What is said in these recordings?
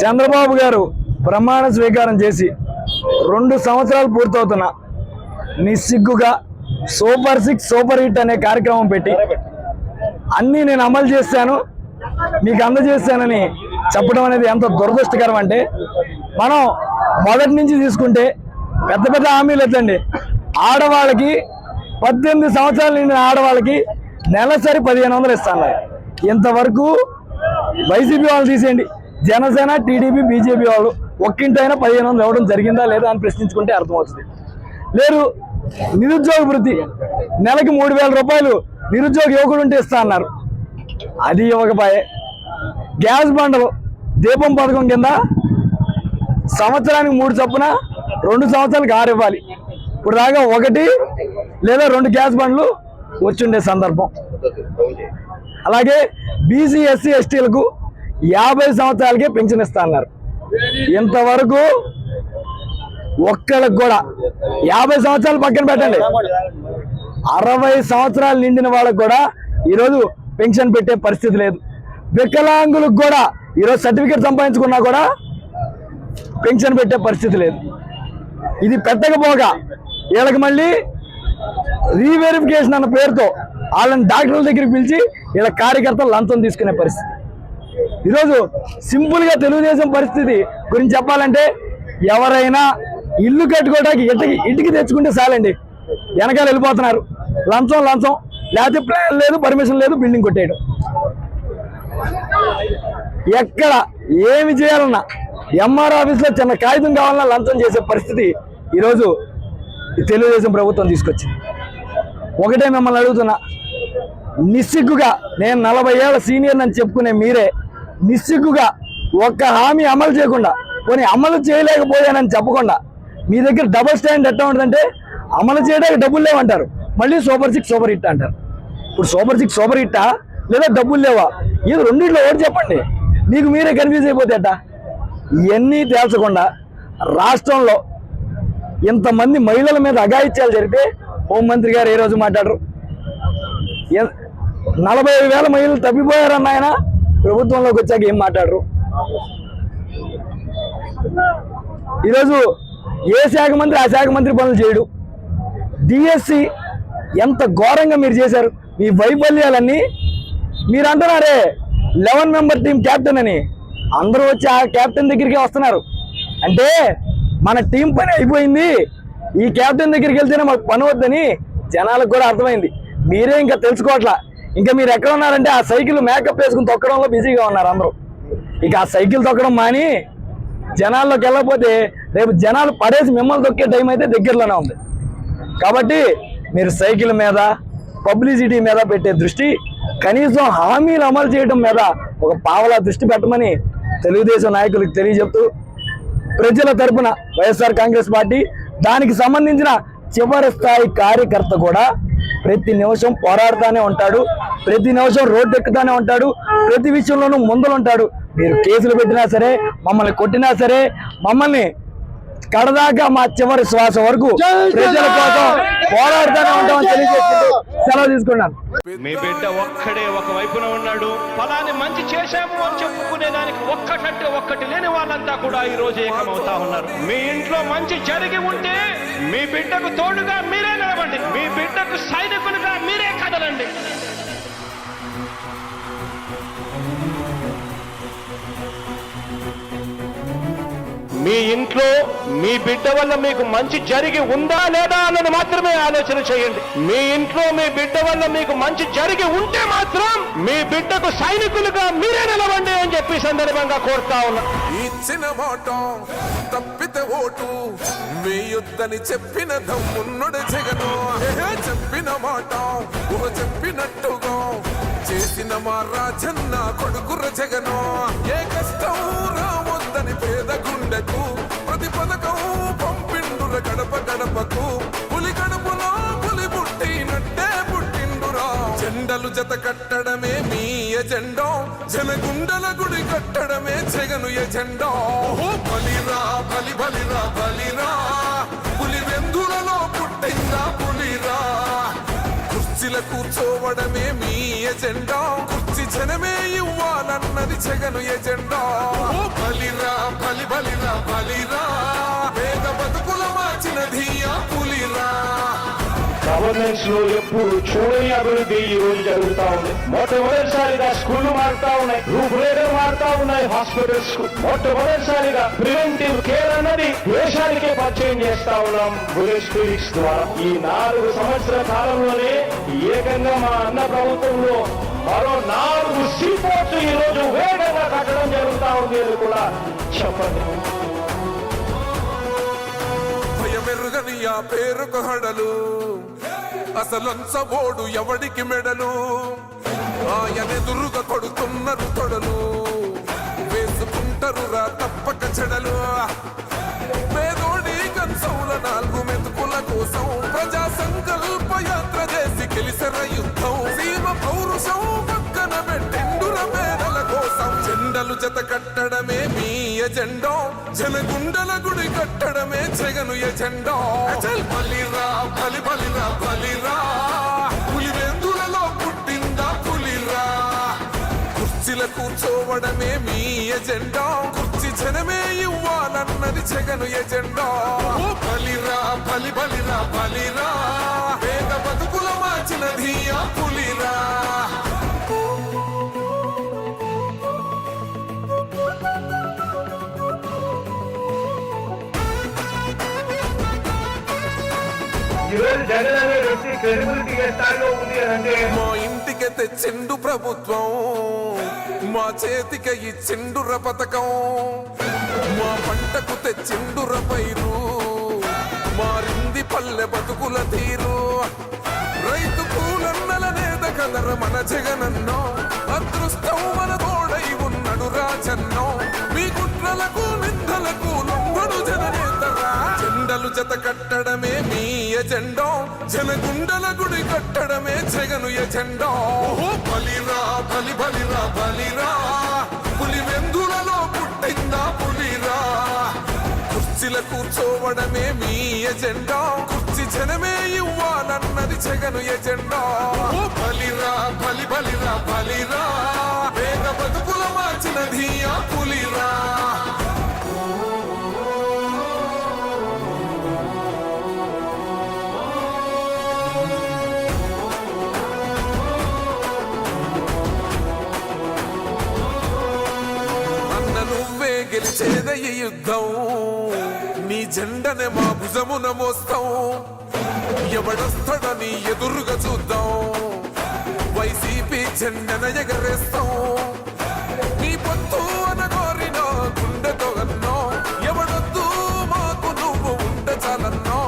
చంద్రబాబు గారు ప్రమాణ స్వీకారం చేసి 2 సంవత్సరాలు పూర్తవుతున్నా నిస్సిగ్గుగా సూపర్ 6 సూపర్ హిట్ అనే కార్యక్రమం పెట్టి అన్నీ నేను అమలు చేశాను మీకు అందజేశానని చెప్పడం అనేది ఎంత దురదృష్టకరం అంటే, మనం మొదటి నుంచి తీసుకుంటే పెద్ద పెద్ద హామీలు ఎత్తండి. ఆడవాళ్ళకి 18 సంవత్సరాలు నిండిన ఆడవాళ్ళకి నెలసరి 1500 ఇస్తాను. ఇంతవరకు వైసీపీ వాళ్ళు తీసేయండి, జనసేన టీడీపీ బీజేపీ వాళ్ళు ఒక్కింటైనా 1500 ఇవ్వడం జరిగిందా లేదా అని ప్రశ్నించుకుంటే అర్థమవుతుంది. లేదు నిరుద్యోగ వృత్తి నెలకి 3000 రూపాయలు నిరుద్యోగ యువకుడు ఉంటే ఇస్తా అన్నారు, అది ఇవ్వకపోయే. గ్యాస్ బండలు దీపం పథకం కింద సంవత్సరానికి 3 చొప్పున 2 సంవత్సరాలకు 6 ఇవ్వాలి. ఇప్పుడు దాకా 1 లేదా 2 గ్యాస్ బండ్లు వచ్చుండే సందర్భం. అలాగే బీసీ ఎస్సీ ఎస్టీలకు 50 సంవత్సరాలకే పెన్షన్ ఇస్తా అన్నారు. ఇంతవరకు ఒక్కళ్ళకి కూడా 50 సంవత్సరాలు పక్కన పెట్టండి, 60 సంవత్సరాలు నిండిన వాళ్ళకు కూడా ఈరోజు పెన్షన్ పెట్టే పరిస్థితి లేదు. వికలాంగులకు కూడా ఈరోజు సర్టిఫికేట్ సంపాదించుకున్నా కూడా పెన్షన్ పెట్టే పరిస్థితి లేదు. ఇది పెట్టకపోగా వీళ్ళకి మళ్ళీ రీవెరిఫికేషన్ అన్న పేరుతో వాళ్ళని డాక్టర్ల దగ్గరికి పిలిచి వీళ్ళ కార్యకర్తలు లంచం తీసుకునే పరిస్థితి. ఈరోజు సింపుల్గా తెలుగుదేశం పరిస్థితి గురించి చెప్పాలంటే, ఎవరైనా ఇల్లు కట్టుకోవడానికి ఇంటికి తెచ్చుకుంటే చాలండి, వెనకాల వెళ్ళిపోతున్నారు. లంచం లేకపోతే ప్లాన్ లేదు, పర్మిషన్ లేదు, బిల్డింగ్ కొట్టేయడం. ఎక్కడ ఏమి చేయాలన్నా ఎంఆర్ ఆఫీస్లో చిన్న కాగితం కావాలన్నా లంచం చేసే పరిస్థితి ఈరోజు తెలుగుదేశం ప్రభుత్వం తీసుకొచ్చింది. ఒకటే మిమ్మల్ని అడుగుతున్నా, నిస్సిగ్గుగా నేను 40 ఏళ్ళ సీనియర్ అని చెప్పుకునే మీరే నిస్సిగ్గుగా ఒక్క హామీ అమలు చేయకుండా, కొన్ని అమలు చేయలేకపోయానని చెప్పకుండా మీ దగ్గర డబుల్ స్టాండ్ ఎట్లా ఉంటుందంటే, అమలు చేయడానికి డబ్బులు లేవంటారు, మళ్ళీ సూపర్ 6 సూపర్ హిట్ అంటారు. ఇప్పుడు సూపర్ 6 సూపర్ హిట్టా లేదా డబ్బులు లేవా? ఇది రెండింటిలో ఒకటి చెప్పండి, మీకు మీరే కన్ఫ్యూజ్ అయిపోతేట. ఇవన్నీ తేల్చకుండా రాష్ట్రంలో ఇంతమంది మహిళల మీద అఘాయిత్యాలు జరిగితే హోంమంత్రి గారు ఏ రోజు మాట్లాడరు. 45,000 మహిళలు తప్పిపోయారన్న ఆయన ప్రభుత్వంలోకి వచ్చాక ఏం మాట్లాడరు. ఈరోజు ఏ శాఖ మంత్రి ఆ శాఖ మంత్రి పనులు చేయడు. డిఎస్సి ఎంత ఘోరంగా మీరు చేశారు. మీ వైఫల్యాలన్నీ మీరు అంటున్నారే 11 మెంబర్ టీం క్యాప్టెన్ అని, అందరూ వచ్చి ఆ క్యాప్టెన్ దగ్గరికి వస్తున్నారు. అంటే మన టీం పని అయిపోయింది, ఈ క్యాప్టెన్ దగ్గరికి వెళ్తేనే మాకు పని వద్దని జనాలకు కూడా అర్థమైంది. మీరే ఇంకా తెలుసుకోవట్లా. ఇంకా మీరు ఎక్కడ ఉన్నారంటే ఆ సైకిల్ మేకప్ వేసుకుని తొక్కడంలో బిజీగా ఉన్నారు అందరూ. ఇక ఆ సైకిల్ తొక్కడం మాని జనాల్లోకి వెళ్ళకపోతే రేపు జనాలు పడేసి మిమ్మల్ని తొక్కే టైం అయితే దగ్గరలోనే ఉంది. కాబట్టి మీరు సైకిల్ మీద పబ్లిసిటీ మీద పెట్టే దృష్టి, కనీసం హామీలు అమలు చేయడం మీద ఒక పావలా దృష్టి పెట్టమని తెలుగుదేశం నాయకులకు తెలియజెప్తూ, ప్రజల తరపున వైఎస్ఆర్ కాంగ్రెస్ పార్టీ దానికి సంబంధించిన చివరి స్థాయి కార్యకర్త కూడా ప్రతి నిమిషం పోరాడుతూనే ఉంటాడు, ప్రతి నిమిషం రోడ్డు ఎక్కుతానే ఉంటాడు, ప్రతి విషయంలోనూ ముందలుంటాడు. మీరు కేసులు పెట్టినా సరే, మమ్మల్ని కొట్టినా సరే, మమ్మల్ని కడదాకా మా చివరి శ్వాస వరకు ప్రజల కోసం పోరాడుతూనే ఉంటామని తెలియజేస్తూ సెలవు తీసుకున్నాను. మీ బిడ్డ ఒక్కడే ఒక వైపున ఉన్నాడు. ఫలాన్ని మంచి చేశాము అని చెప్పుకునే దానికి ఒక్కటి లేని వాళ్ళంతా కూడా ఈ రోజు ఏకమవుతా ఉన్నారు. మీ ఇంట్లో మంచి జరిగి ఉంటే మీ బిడ్డకు తోడుగా మీరే నిలబండి, మీ బిడ్డకు సైనికులుగా మీరే కదలండి. మీ ఇంట్లో మీ బిడ్డ వల్ల మీకు మంచి జరిగి ఉందా లేదా అన్నది మాత్రమే ఆలోచన చేయండి. మీ ఇంట్లో మీ బిడ్డ వల్ల మీకు మంచి జరిగి ఉంటే మాత్రం మీ బిడ్డకు సైనికులుగా మీరే నిలవండి అని చెప్పి సందర్భంగా కోరుతా ఉన్నా. ఇచ్చిన మాట తప్పితే ఓటు మీ యుద్ధని చెప్పిన దమ్మున్నడు జగను, చెప్పిన మాట చెప్పినట్టుగా చేసిన మా రాజన్న కొడుకుర జగను. ఏ కష్టం రావద్దని పేద గుండెకు ప్రతి పథకం పంపిండుర గడప గడపకు. పులి గడపలో పులి పుట్టినట్టే పుట్టిండురా. జెండలు జత కట్టడమే మీ ఎజెండా, జనగుండల గుడి కట్టడమే జగను ఎజెండా. బలిరా బలిరా బలిరా, పులి వెందులలో పుట్టిందా పులిరా. కుర్చీల కూర్చోవడమే మీ ఎజెండా, కుర్చీ జనమే ఇవ్వాలన్నది జగను ఎజెండా. బలిరా బలిరా బలిరా పేద బతుకుల మార్చిన ధీయా పులిరా. గవర్నెన్స్ లో ఎప్పుడు చూడని అభివృద్ధి ఈ రోజు జరుగుతా ఉంది. మొట్టమొదటిసారిగా స్కూళ్లు మారుతా ఉన్నాయి, రూపురేఖలు మారుతా ఉన్నాయి, హాస్పిటల్స్ మొట్టమొదటిసారిగా ప్రివెంటివ్ కేర్ అన్నది దేశానికే పరిచయం చేస్తా ఉన్నాం బుల్లెట్ క్లినిక్స్ ద్వారా. ఈ 4 సంవత్సరాల కాలంలోనే ఏకంగా మా అన్న ప్రభుత్వంలో మరో 4 సీపోర్ట్స్ ఈ రోజు వేగంగా కట్టడం జరుగుతా ఉంది అని కూడా చెప్పండి. భయమెరుగని ఆ పేరుకు హడలు అసలంచబోడు ఎవడికి మెడలు ఆయనెదురుగా కొడుతున్నారు తొడలు వేసుకుంటారు రా తప్పక చెడలు. పేదోడి కంచౌల 4 మెతుకుల కోసం ప్రజా సంకల్ప యాత్ర చేసి గెలిసెర యుద్ధం. సీమ పౌరుషం పక్కన పెట్టిండుర పేదల కోసం. జెండలు జత కట్టడమే మీ ఎజెండా, జనగుండల గుడి కట్టడమే జగను ఎజెండా. చల్ బలిరా బలి బలిరా బలిరా పులివెందులలో పుట్టిందా పులిరా. కుర్చీల కూర్చోవడమే మీ ఎజెండా, కుర్చీ జనమే ఇవ్వాలన్నది జగను ఎజెండా. బలిరా బలి బలిరా బలిరా పేద బతుకుల మార్చిన ధీయా పులిరా. జగన్ అనే వ్యక్తి క్రెడిబిలిటీ ఏ స్థాయిలో ఉంది అంటే మా ఇంటికి తెచ్చిండు ప్రభుత్వం, మా చేతికి ఇచ్చిండుర పథకం. మా పంటకు తెచ్చిండుర పైరు, మారింది పల్లె బతుకుల తీరు. రైతు కూలన్నల నేత కదర మన జగనన్నో, అదృష్టం మన తోడై ఉన్నడు రాజన్నో. మీ కుట్రలకు నిందలకు లొంగడు జననేతరా. జెండలు జత కట్టడమే మీ ఎజెండా, జనగుండల గుడి కట్టడమే జగను ఎజెండా. బలిరా బలి బలిరా బలిరా పులివెందులలో పుట్టిందా పులిరా. కుర్చీల కూర్చోవడమే మీ ఎజెండా, కుర్చీ జనమే ఇవ్వాలన్నది జగను ఎజెండా. బలిరా బలి బలిరా బలిరా పేద బతుకుల మార్చిన ధీయా పులిరా. నువ్వే గెలిచేద ఈ యుద్ధం, నీ జెండనే మా భుజమున మోస్తాం. ఎవడొస్తాడని ఎదురుగా చూద్దాం, వైసీపీ జెండన ఎగరేస్తాం. నీ పొత్తు అనగోరిన గుండెతో అన్నో, ఎవడొద్దు మాకు నువ్వు ఉండ చాలన్నో.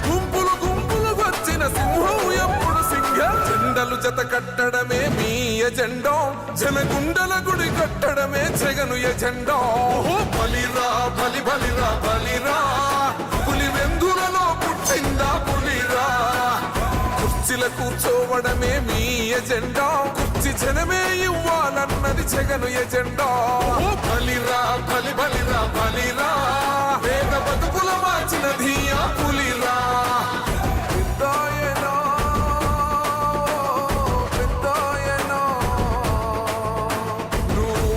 గుంపులు గుంపులు వచ్చిన సింహం ఎప్పుడు సింహ. జెండలు జత కట్టడమే మీ ఎజెండా, జనగుండల గుడి కట్టడమే జగను ఎజెండా. బలిరా బలి బలిరా బలిరా పులివెందులలో పుట్టిందా పులిరా. కుర్చీల కూర్చోవడమే మీ ఎజెండా, కుర్చీ జనమే ఇవ్వాలన్నది జగను ఎజెండా. బలిరా బలి బలిరా బలిరా